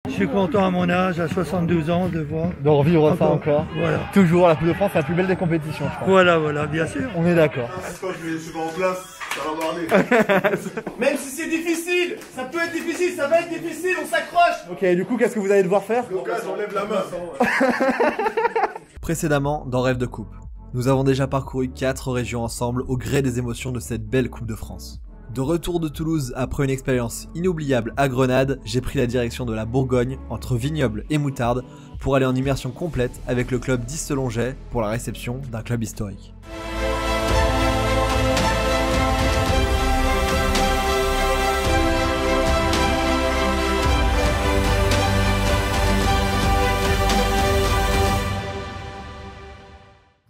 Je suis content à mon âge, à 72 ans, de voir. De revivre ça encore. Voilà. Toujours la Coupe de France, la plus belle des compétitions, je crois. Voilà, bien sûr. On est d'accord. Quand je suis pas en classe, ça va marrer. Même si c'est difficile, ça peut être difficile, ça va être difficile, on s'accroche. Ok, du coup, qu'est-ce que vous allez devoir faire? Donc là, j'enlève la main. Précédemment, dans Rêve de Coupe, nous avons déjà parcouru 4 régions ensemble au gré des émotions de cette belle Coupe de France. De retour de Toulouse après une expérience inoubliable à Grenade, j'ai pris la direction de la Bourgogne entre vignoble et moutarde pour aller en immersion complète avec le club d'Isselonget pour la réception d'un club historique.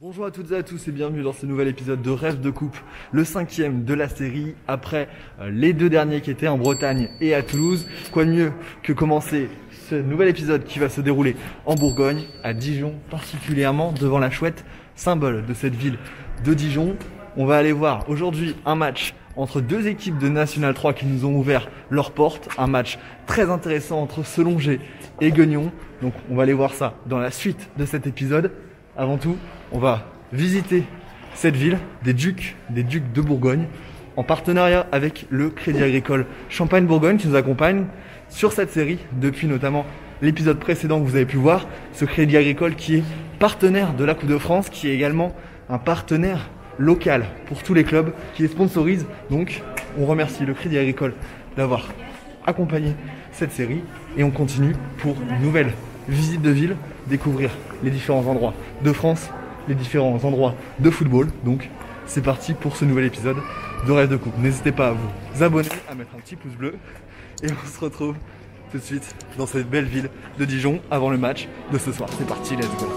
Bonjour à toutes et à tous et bienvenue dans ce nouvel épisode de Rêve de Coupe, le 5e de la série après les 2 derniers qui étaient en Bretagne et à Toulouse. Quoi de mieux que commencer ce nouvel épisode qui va se dérouler en Bourgogne, à Dijon particulièrement, devant la Chouette, symbole de cette ville de Dijon. On va aller voir aujourd'hui un match entre 2 équipes de National 3 qui nous ont ouvert leurs portes, un match très intéressant entre Selongé et Guignon. Donc on va aller voir ça dans la suite de cet épisode. Avant tout, on va visiter cette ville des Ducs de Bourgogne en partenariat avec le Crédit Agricole Champagne-Bourgogne qui nous accompagne sur cette série depuis notamment l'épisode précédent que vous avez pu voir. Ce Crédit Agricole qui est partenaire de la Coupe de France, qui est également un partenaire local pour tous les clubs, qui les sponsorise. Donc on remercie le Crédit Agricole d'avoir accompagné cette série et on continue pour une nouvelle visite de ville, découvrir les différents endroits de France, les différents endroits de football. Donc c'est parti pour ce nouvel épisode de Rêve de Coupe. N'hésitez pas à vous abonner, à mettre un petit pouce bleu et on se retrouve tout de suite dans cette belle ville de Dijon avant le match de ce soir. C'est parti, let's go.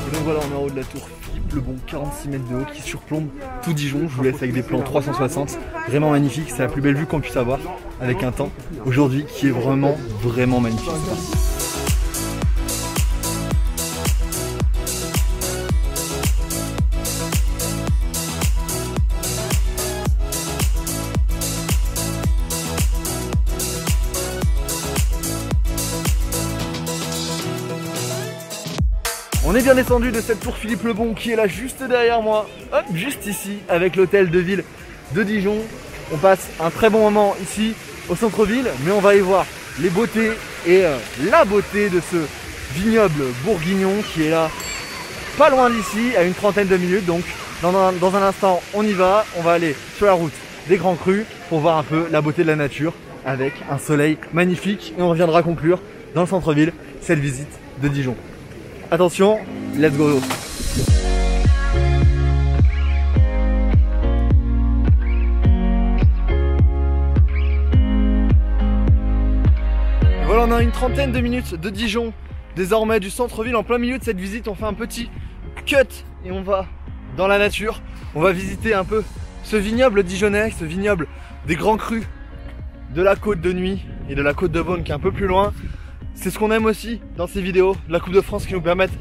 Et donc voilà, on est en haut de la tour Philippe le Bon, 46 mètres de haut qui surplombe tout Dijon. Je vous laisse avec des plans 360, vraiment magnifique. C'est la plus belle vue qu'on puisse avoir avec un temps aujourd'hui qui est vraiment magnifique. On est bien descendu de cette tour Philippe le Bon qui est là juste derrière moi, hop, juste ici, avec l'hôtel de ville de Dijon. On passe un très bon moment ici au centre-ville, mais on va y voir les beautés et la beauté de ce vignoble bourguignon qui est là, pas loin d'ici, à une trentaine de minutes. Donc dans un instant, on y va, on va aller sur la route des Grands Crus pour voir un peu la beauté de la nature avec un soleil magnifique. Et on reviendra conclure dans le centre-ville cette visite de Dijon. Attention, let's go! Voilà, on a une trentaine de minutes de Dijon, désormais du centre-ville. En plein milieu de cette visite, on fait un petit cut et on va dans la nature. On va visiter un peu ce vignoble dijonnais, ce vignoble des Grands Crus de la Côte de Nuit et de la Côte de Beaune qui est un peu plus loin. C'est ce qu'on aime aussi dans ces vidéos de la Coupe de France qui nous permettent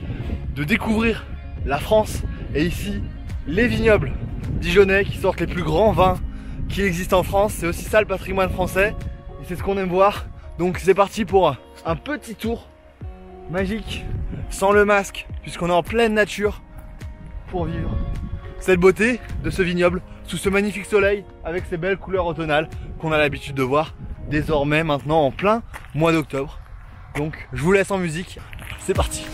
de découvrir la France. Et ici, les vignobles dijonnais qui sortent les plus grands vins qui existent en France. C'est aussi ça le patrimoine français et c'est ce qu'on aime voir. Donc c'est parti pour un petit tour magique, sans le masque, puisqu'on est en pleine nature pour vivre cette beauté de ce vignoble sous ce magnifique soleil avec ces belles couleurs automnales qu'on a l'habitude de voir désormais maintenant en plein mois d'octobre. Donc je vous laisse en musique, c'est parti.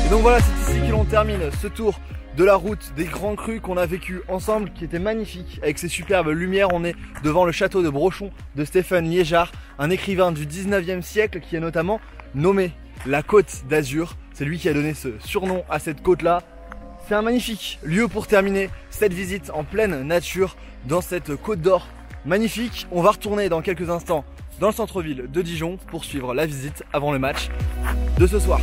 Et donc voilà, c'est ici que l'on termine ce tour de la route des Grands Crus qu'on a vécu ensemble, qui était magnifique avec ses superbes lumières. On est devant le château de Brochon de Stéphane Liégeard, un écrivain du 19e siècle qui est notamment nommé la Côte d'Azur. C'est lui qui a donné ce surnom à cette côte-là. C'est un magnifique lieu pour terminer cette visite en pleine nature dans cette Côte d'Or magnifique. On va retourner dans quelques instants dans le centre-ville de Dijon pour suivre la visite avant le match de ce soir.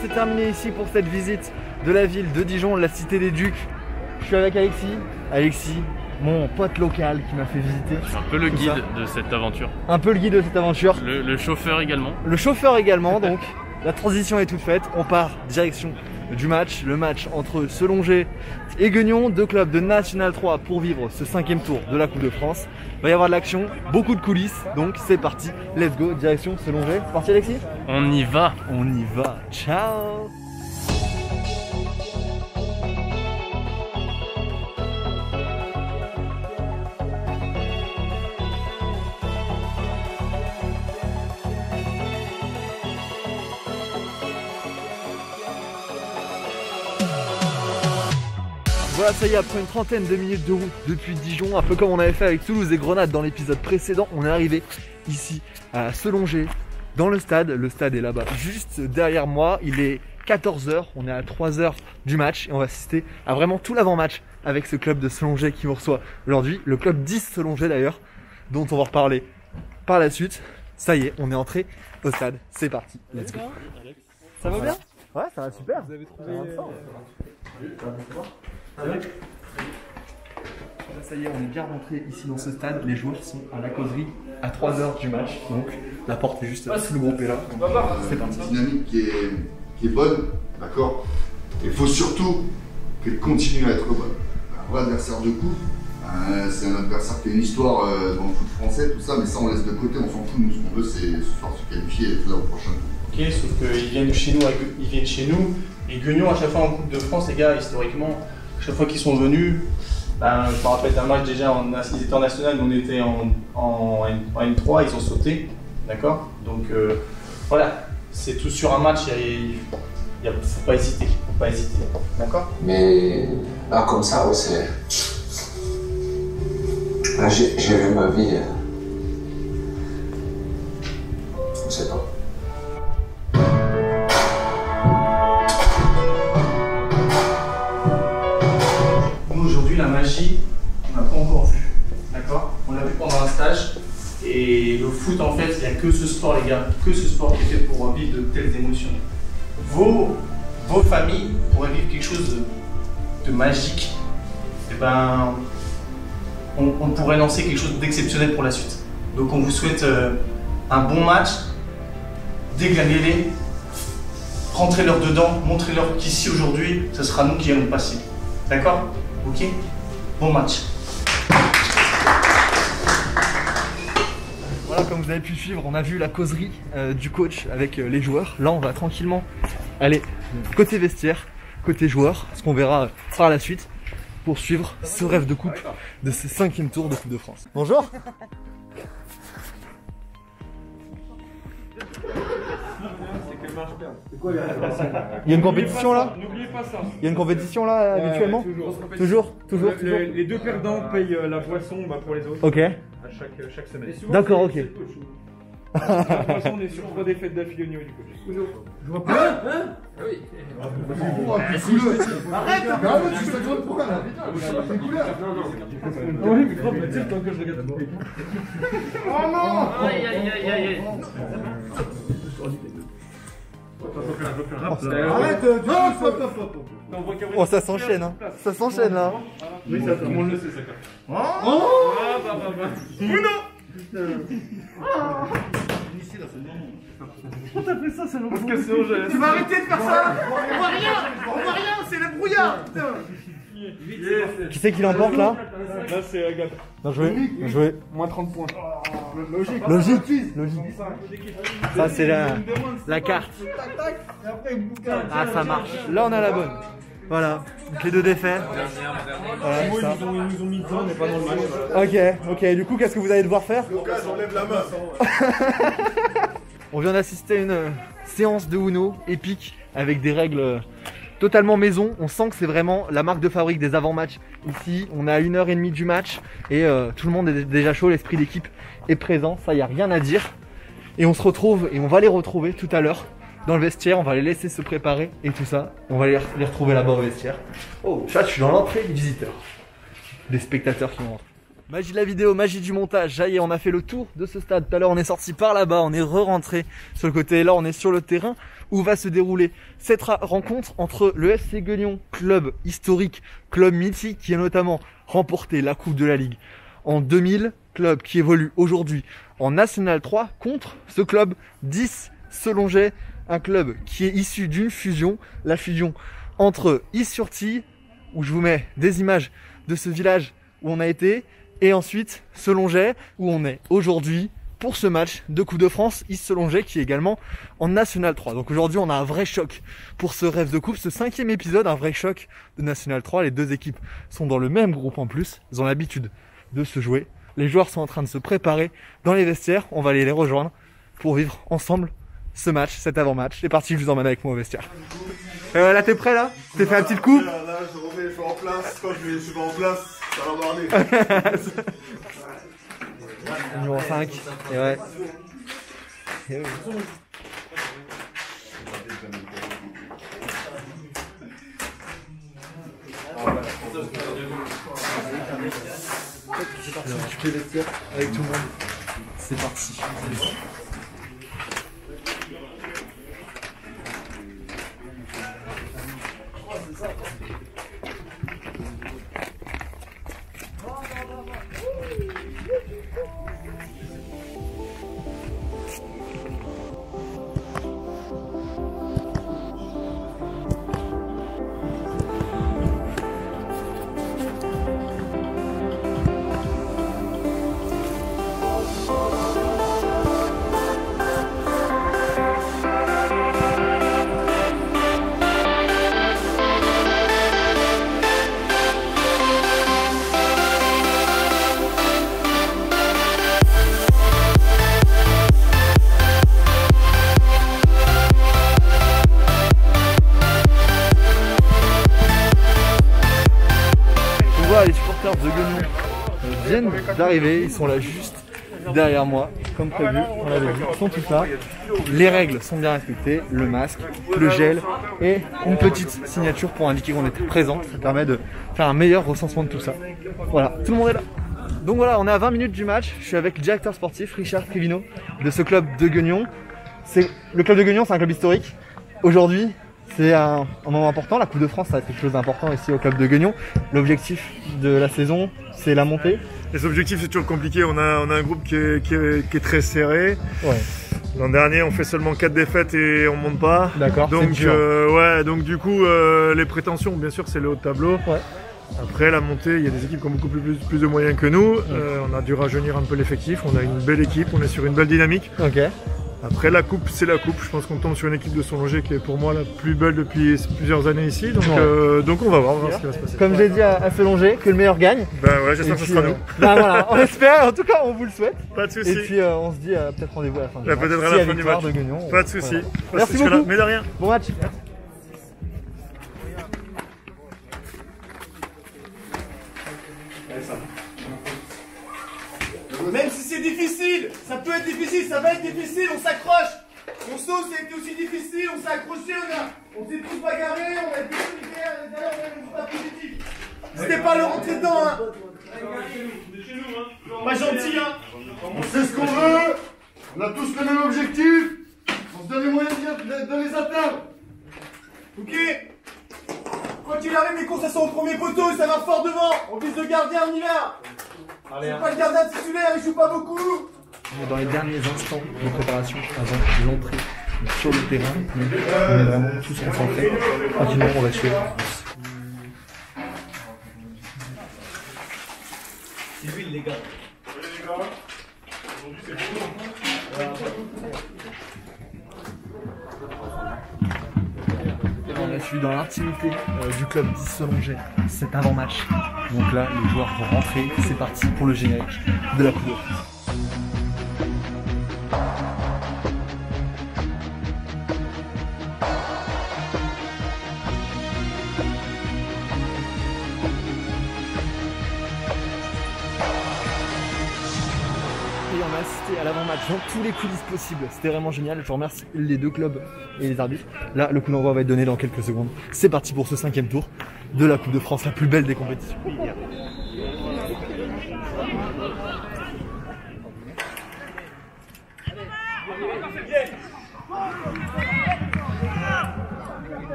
c'est terminé ici pour cette visite de la ville de Dijon, la cité des Ducs. Je suis avec Alexis. Alexis, mon pote local qui m'a fait visiter. Je suis un peu le guide de cette aventure. Un peu le guide de cette aventure. Le chauffeur également. Le chauffeur également, donc la transition est toute faite. On part direction du match, le match entre Selongé et Guignon, deux clubs de National 3 pour vivre ce 5e tour de la Coupe de France. Il va y avoir de l'action, beaucoup de coulisses, donc c'est parti, let's go, direction Selongé. C'est parti Alexis? On y va. On y va, ciao. Voilà, ça y est, après une trentaine de minutes de route depuis Dijon, un peu comme on avait fait avec Toulouse et Grenade dans l'épisode précédent, on est arrivé ici à Selongé, dans le stade. Le stade est là-bas, juste derrière moi. Il est 14 h, on est à 3 h du match et on va assister à vraiment tout l'avant-match avec ce club de Selongé qui vous reçoit aujourd'hui. Le club 10 Selongé d'ailleurs, dont on va reparler par la suite. Ça y est, on est entré au stade, c'est parti, let's go. Ça va bien? Ouais, ça va super. Vous avez trouvé... Ça y est, on est bien rentré ici dans ce stade. Les joueurs sont à la causerie à 3 h du match. Donc la porte est juste sous le groupe est là. C'est parti. Une dynamique qui est bonne, d'accord. Il faut surtout qu'elle continue à être bonne. Un vrai adversaire de coupe, c'est un adversaire qui a une histoire dans le foot français, tout ça, mais ça on laisse de côté, on s'en fout. Nous, ce qu'on veut, c'est ce soir se qualifier et être là au prochain tour. Ok, sauf qu'ils viennent chez nous, et Guignon, à chaque fois en Coupe de France, les gars, historiquement, chaque fois qu'ils sont venus, ben, je me rappelle d'un match déjà, ils étaient en national, nous on était en N3, ils ont sauté, d'accord. Donc voilà, c'est tout sur un match, faut pas hésiter, d'accord. Mais là, comme ça, ouais, c'est. Là, j'ai vu ma vie. Je sais pas. Aujourd'hui, la magie, on n'a pas encore vu, d'accord. On l'a vu pendant un stage, et le foot, en fait, il n'y a que ce sport, les gars, que ce sport qui est fait pour vivre de telles émotions. Vos familles pourraient vivre quelque chose de magique, et ben, on pourrait lancer quelque chose d'exceptionnel pour la suite. Donc on vous souhaite un bon match, déglinguez-les, rentrez-leur dedans, montrez-leur qu'ici aujourd'hui, ce sera nous qui allons passer. D'accord? Ok? Bon match. Voilà, comme vous avez pu suivre, on a vu la causerie du coach avec les joueurs. Là, on va tranquillement aller côté vestiaire, côté joueurs, ce qu'on verra par la suite pour suivre ce rêve de coupe de ce 5e tour de Coupe de France. Bonjour. Il y a une compétition là? N'oubliez pas ça. Il y a une compétition là habituellement? Toujours. Les deux perdants payent la boisson pour les autres. Ok. À chaque semaine. D'accord, ok. De toute façon, on est sur 3 défaites d'affilée au niveau du coach. Je vois pas. Oui. Arrête, tu fais trop de problème. Oui, mais grave, mais tu sais, tant que je regarde. Oh non! Aïe aïe aïe aïe. Arrête, Oh, ça s'enchaîne, hein. Ça s'enchaîne là. Oui, ça, tout le monde le sait, ça. Pourquoi t'as fait ça, c'est long? Parce que c'est Angèle. Tu vas arrêter de faire ça! On voit rien, c'est le brouillard, putain! Qui c'est qui l'emporte là? Là, c'est Agathe. Bien joué, bien joué. Moins 30 points. Logique. Ça c'est la carte. Ah, ça marche. Là on a la bonne. Voilà, donc les deux défaites. Voilà, ça. Ils nous ont mis dedans, mais pas dans le match. Ok, du coup qu'est-ce que vous allez devoir faire? Lucas, j'enlève la main. On vient d'assister à une séance de Uno épique avec des règles totalement maison. On sent que c'est vraiment la marque de fabrique des avant-matchs ici. On est à 1h30 du match et tout le monde est déjà chaud, l'esprit d'équipe est présent, ça y a rien à dire. Et on se retrouve et on va les retrouver tout à l'heure dans le vestiaire, on va les laisser se préparer et tout ça. On va les retrouver là-bas au vestiaire. Oh, ça je suis dans l'entrée des visiteurs, des spectateurs qui vont rentrer. Magie de la vidéo, magie du montage, ça y est, on a fait le tour de ce stade. Tout à l'heure, on est sorti par là-bas, on est re-rentré sur le côté. Et là, on est sur le terrain où va se dérouler cette rencontre entre le FC Gueugnon, club historique, club mythique, qui a notamment remporté la Coupe de la Ligue en 2000, club qui évolue aujourd'hui en National 3, contre ce club 10 Selonget, un club qui est issu d'une fusion, la fusion entre Is-sur-Tille, où je vous mets des images de ce village où on a été, et ensuite Selonget, où on est aujourd'hui pour ce match de Coupe de France, Is-Selonget, qui est également en National 3. Donc aujourd'hui, on a un vrai choc pour ce rêve de coupe, ce 5e épisode, un vrai choc de National 3. Les deux équipes sont dans le même groupe en plus, ils ont l'habitude de se jouer. Les joueurs sont en train de se préparer dans les vestiaires, on va aller les rejoindre pour vivre ensemble ce match, cet avant-match. C'est parti, je vous emmène avec moi au vestiaire. Là, t'es prêt là? T'es fait un petit coup? Là, je suis en place. Quand je suis pas en place, ça va marrer. Numéro 5. Et ouais. Et oui. C'est parti, tu fais vestiaire avec tout le monde. C'est parti. Les supporters de Gueugnon viennent d'arriver, ils sont là juste derrière moi, comme prévu, on l'avait dit, ils sont tous là. Les règles sont bien respectées, le masque, le gel et une petite signature pour indiquer qu'on était présent. Ça permet de faire un meilleur recensement de tout ça. Voilà, tout le monde est là. Donc voilà, on est à 20 minutes du match, je suis avec le directeur sportif Richard Crivino de ce club de Gueugnon. Le club de Gueugnon, c'est un club historique. Aujourd'hui, c'est un moment important, la Coupe de France, ça va être quelque chose d'important ici au club de Gueugnon. L'objectif de la saison, c'est la montée. Les objectifs, c'est toujours compliqué, on a un groupe qui est très serré. Ouais. L'an dernier, on fait seulement 4 défaites et on monte pas. D'accord, donc, donc du coup, les prétentions, bien sûr, c'est le haut de tableau. Ouais. Après la montée, il y a des équipes qui ont beaucoup plus de moyens que nous. On a dû rajeunir un peu l'effectif, on a une belle équipe, on est sur une belle dynamique. Ok. Après la coupe, c'est la coupe. Je pense qu'on tombe sur une équipe de Selonget qui est pour moi la plus belle depuis plusieurs années ici. Donc, donc on va voir ce qui va se passer. Comme j'ai dit à Selonget, que le meilleur gagne. Ben ouais, j'espère que ce sera nous. Ben voilà, on espère, en tout cas on vous le souhaite. Pas de soucis. Et puis on se dit peut-être rendez-vous à la fin du match. Peut-être à la fin du match. De Gueugnon, pas de soucis. Voilà. Merci beaucoup. Mais de rien. Bon match. Même si c'est difficile, ça peut être difficile, ça va être difficile, on s'accroche. Mon saut, c'était aussi difficile, on s'est accroché, on s'est tous bagarrés, on a été solidaires, et d'ailleurs on a un résultat positif. C'était pas le rentrer dedans, hein. Pas gentil, hein. On sait ce qu'on veut, on a tous le même objectif, on se donne les moyens de les atteindre. Ok. Quoi qu'il arrive, les courses elles sont au premier poteau, ça va fort devant. On vise le gardien, on y va. C'est pas le gardien titulaire, il joue pas beaucoup. On est dans les derniers instants de préparation avant l'entrée sur le terrain. On est vraiment tous concentrés. Tranquillement, on va suivre. C'est lui les gars. On a suivi dans l'intimité du club d'Is-Selonget cet avant-match. Donc là, les joueurs vont rentrer. C'est parti pour le générique de la Coupe de France. Et on a assisté à l'avant-match dans tous les coulisses possibles. C'était vraiment génial. Je remercie les deux clubs et les arbitres. Là, le coup d'envoi va être donné dans quelques secondes. C'est parti pour ce 5e tour de la Coupe de France, la plus belle des compétitions.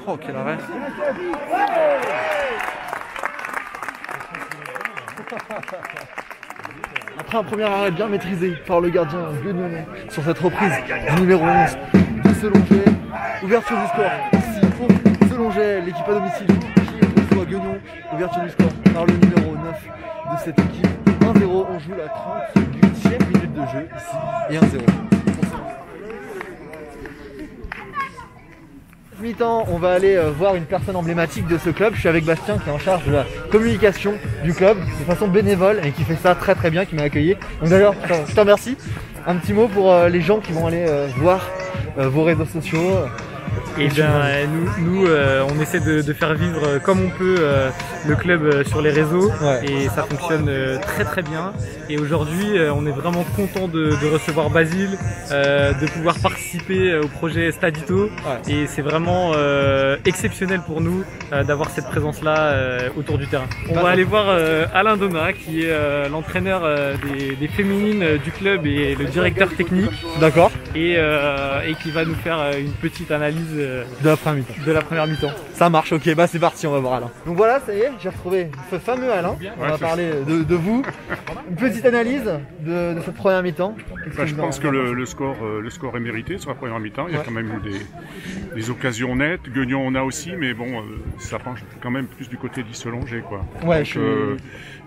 Oh, quel arrêt. Après un premier arrêt bien maîtrisé par le gardien guegnonnais sur cette reprise du numéro 11 de Selonget. Ouverture du score ici pour Selonget, l'équipe à domicile qui reçoit Guignon. Ouverture du score par le numéro 9 de cette équipe. 1-0, on joue la 38e minute de jeu ici et 1-0. Mi-temps, on va aller voir une personne emblématique de ce club. Je suis avec Bastien qui est en charge de la communication du club de façon bénévole et qui fait ça très très bien, qui m'a accueilli. Donc d'ailleurs, je te remercie. Un petit mot pour les gens qui vont aller voir vos réseaux sociaux. Et bien nous on essaie de faire vivre comme on peut le club sur les réseaux, et ça fonctionne très très bien. Et aujourd'hui on est vraiment content de recevoir Basile, de pouvoir participer au projet Stadito, et c'est vraiment exceptionnel pour nous d'avoir cette présence là autour du terrain. On va aller voir Alain Donat qui est l'entraîneur des féminines du club et le directeur technique. D'accord. Et qui va nous faire une petite analyse de la première mi-temps. Ça marche, ok, bah c'est parti, on va voir Alain. Donc voilà, ça y est, j'ai retrouvé ce fameux Alain. On va parler de vous. Une petite analyse de cette première mi-temps. Je pense que le score est mérité sur la première mi-temps. Il y a quand même eu des occasions nettes. Guignon on a aussi, mais bon, ça penche quand même plus du côté d'Isselonget, quoi. Ouais, donc,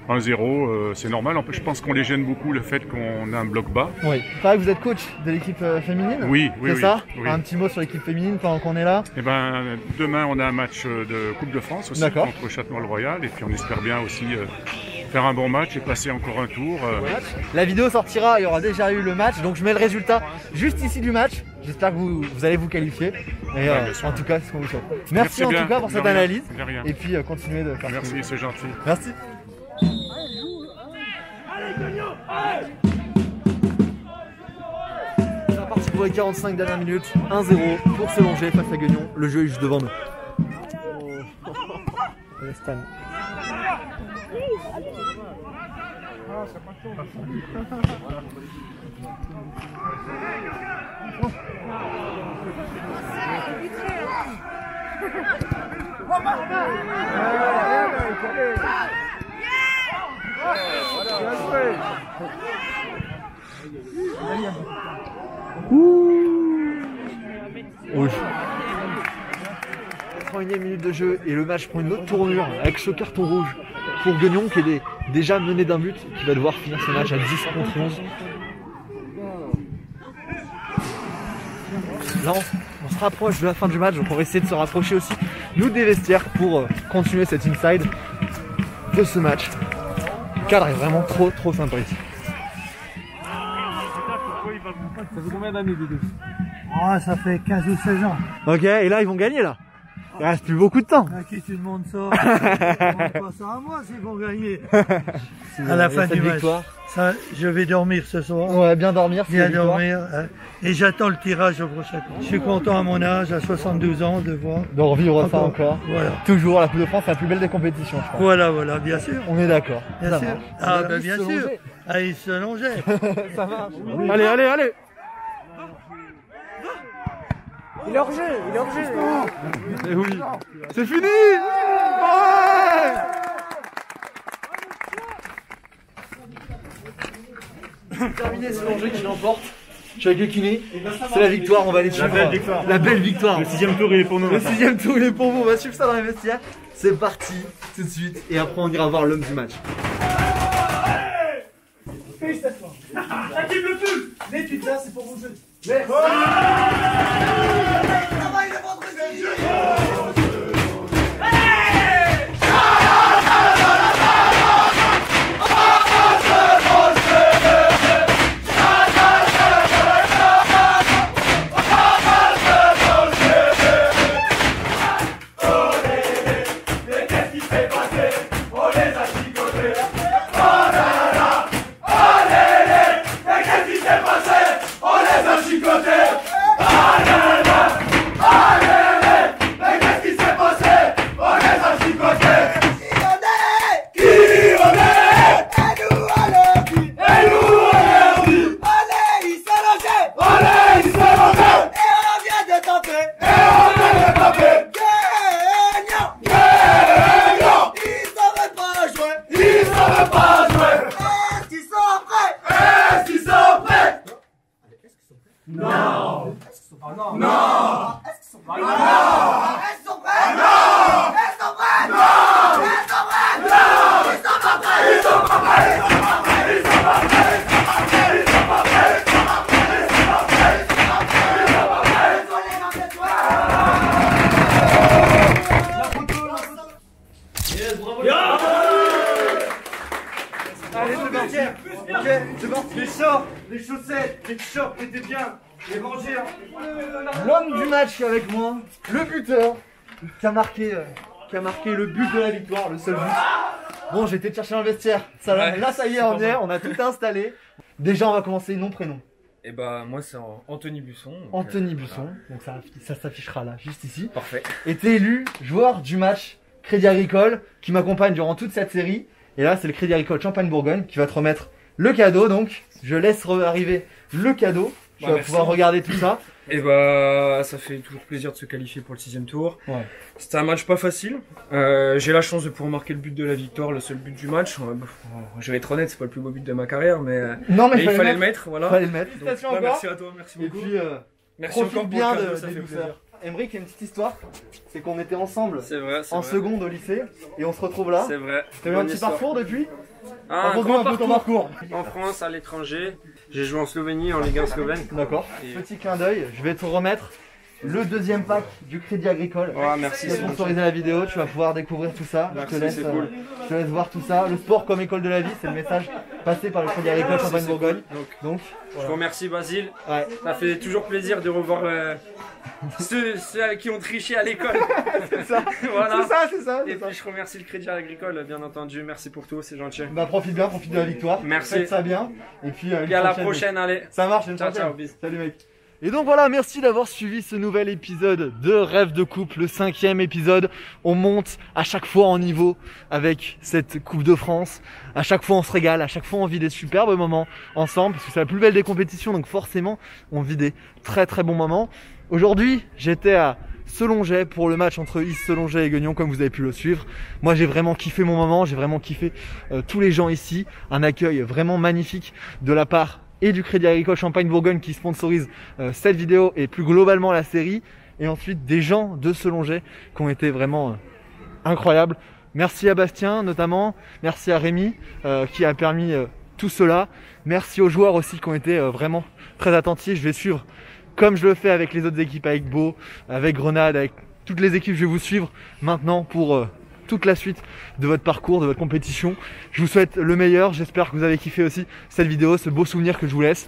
1-0, c'est normal. En plus, je pense qu'on les gêne beaucoup le fait qu'on a un bloc bas. Oui. C'est vrai que vous êtes coach de l'équipe féminine. Oui. C'est ça. Oui. Un petit mot sur l'équipe féminine pendant qu'on est là. Eh ben, demain, on a un match de Coupe de France aussi contre Châtenois-le-Royal, et puis on espère bien aussi faire un bon match et passer encore un tour. La vidéo sortira, il y aura déjà eu le match, donc je mets le résultat juste ici du match. J'espère que vous allez vous qualifier. Et en tout cas, c'est ce qu'on vous souhaite. Merci en tout cas pour cette analyse. Et puis continuez de faire. Merci, c'est gentil. Merci. C'est reparti pour les 45 dernières minutes. 1-0 pour Selonget face à Guignon. Le jeu est juste devant nous. Stan. Rouge. 81e minute de jeu et le match prend une autre tournure avec ce carton rouge pour Guignon qui est déjà mené d'un but, qui va devoir finir ce match à 10 contre 11. Là on se rapproche de la fin du match, donc on va essayer de se rapprocher aussi nous des vestiaires pour continuer cet inside de ce match. Le cadre est vraiment trop sympa ici. Ça fait combien d'années, Dédé? Ah, ça fait 15 ou 16 ans. Ok, et là ils vont gagner là. Il reste plus beaucoup de temps. À qui tu demandes ça? Demande pas ça à moi s'ils vont gagner. À la fin du match. Ça, je vais dormir ce soir. Ouais, bien dormir. Bien dormir. Et j'attends le tirage au prochain tour. Je suis content à mon âge, à 72 ans, de voir. De revivre ça encore. Voilà. Toujours la Coupe de France, la plus belle des compétitions, je crois. Voilà, bien sûr. On est d'accord. Bien sûr. Ah, ben bien sûr. Ah, il se longeait. Ça marche. Allez. Il est hors jeu. Et oui. C'est fini. Ouais. C'est terminé, c'est l'Angers qui l'emporte. Je suis avec le kiné. C'est la victoire, on va aller suivre. La belle victoire. Le 6e tour il est pour nous. Le 6e tour il est pour vous, on va suivre ça dans les vestiaires. C'est parti, tout de suite. Et après on ira voir l'homme du match. Félicitations. Équipe le plus. L'étude là, c'est pour vous jeunes. Travail le vendredi. ketchup, t'étais bien. J'ai mangé. L'homme du match avec moi, le buteur, qui a marqué le but de la victoire, le seul but. Bon, j'ai été te chercher dans le vestiaire. Là, ça y est, on y est, on a tout installé. Déjà, on va commencer nom-prénom. Et bah, moi, c'est Anthony Busson. Anthony Busson, donc ça s'affichera là, juste ici. Parfait. Et t'es élu joueur du match Crédit Agricole, qui m'accompagne durant toute cette série. Et là, c'est le Crédit Agricole Champagne-Bourgogne qui va te remettre le cadeau. Donc, je laisse arriver le cadeau. Tu vas pouvoir regarder tout ça. Et bah, ça fait toujours plaisir de se qualifier pour le 6e tour. Ouais. C'était un match pas facile. J'ai la chance de pouvoir marquer le but de la victoire, le seul but du match. Je vais être honnête, c'est pas le plus beau but de ma carrière, mais il fallait le mettre. Voilà. Fallait le mettre. Donc, encore. merci à toi, merci beaucoup. Et puis, merci profite encore bien pour le cadeau, de ça fait plaisir. Emric, il y a une petite histoire. C'est qu'on était ensemble en vrai. seconde au lycée et on se retrouve là. C'est vrai. T'as eu un petit parcours depuis? Un grand parcours. En France, à l'étranger. J'ai joué en Slovénie, en Ligue 1 slovène. D'accord. Petit clin d'œil, je vais te remettre le 2e pack du Crédit Agricole. Ouais, merci. Tu vas sponsoriser la vidéo, tu vas pouvoir découvrir tout ça. Merci, je te laisse voir tout ça. Le sport comme école de la vie, c'est le message passé par le Crédit Agricole Champagne-Bourgogne. Donc, je vous remercie Basile. Ouais. Ça fait toujours plaisir de revoir ceux qui ont triché à l'école. C'est ça. Voilà. C'est ça. Et puis je remercie le Crédit Agricole, bien entendu. Merci pour tout, c'est gentil. Bah profite bien, profite de la victoire. Merci. Faites ça bien. Et puis à la prochaine, allez. Ça marche, ciao, bis. Salut mec. Et donc voilà, merci d'avoir suivi ce nouvel épisode de Rêve de couple, le 5e épisode. On monte à chaque fois en niveau avec cette Coupe de France. À chaque fois on se régale, à chaque fois on vit des superbes moments ensemble, parce que c'est la plus belle des compétitions, donc forcément on vit des très très bons moments. Aujourd'hui, j'étais à Selonget pour le match entre Is Selonget et Guignon, comme vous avez pu le suivre. Moi j'ai vraiment kiffé mon moment, j'ai vraiment kiffé tous les gens ici. Un accueil vraiment magnifique de la part et du Crédit Agricole Champagne-Bourgogne qui sponsorise cette vidéo et plus globalement la série. Et ensuite des gens de Selonget qui ont été vraiment incroyables. Merci à Bastien notamment, merci à Rémi qui a permis tout cela. Merci aux joueurs aussi qui ont été vraiment très attentifs. Je vais suivre comme je le fais avec les autres équipes, avec Beau, avec Grenade, avec toutes les équipes. Je vais vous suivre maintenant pour toute la suite de votre parcours, de votre compétition. Je vous souhaite le meilleur. J'espère que vous avez kiffé aussi cette vidéo, ce beau souvenir que je vous laisse.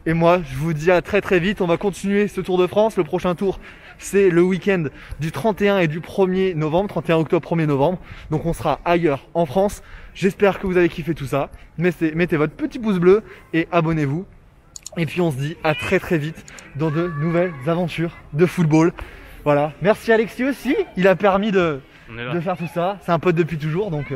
Et moi, je vous dis à très très vite. On va continuer ce Tour de France. Le prochain tour, c'est le week-end du 31 et du 1er novembre, 31 octobre, 1er novembre. Donc on sera ailleurs en France. J'espère que vous avez kiffé tout ça. Mettez votre petit pouce bleu et abonnez-vous. Et puis on se dit à très très vite dans de nouvelles aventures de football. Voilà. Merci Alexis aussi. Il a permis de faire tout ça. C'est un pote depuis toujours, donc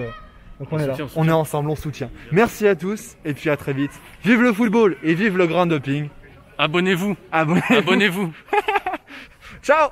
on est là. On est ensemble, on soutient. Merci à tous et puis à très vite. Vive le football et vive le grand doping. Abonnez-vous. Abonnez-vous. Abonnez-vous. Ciao.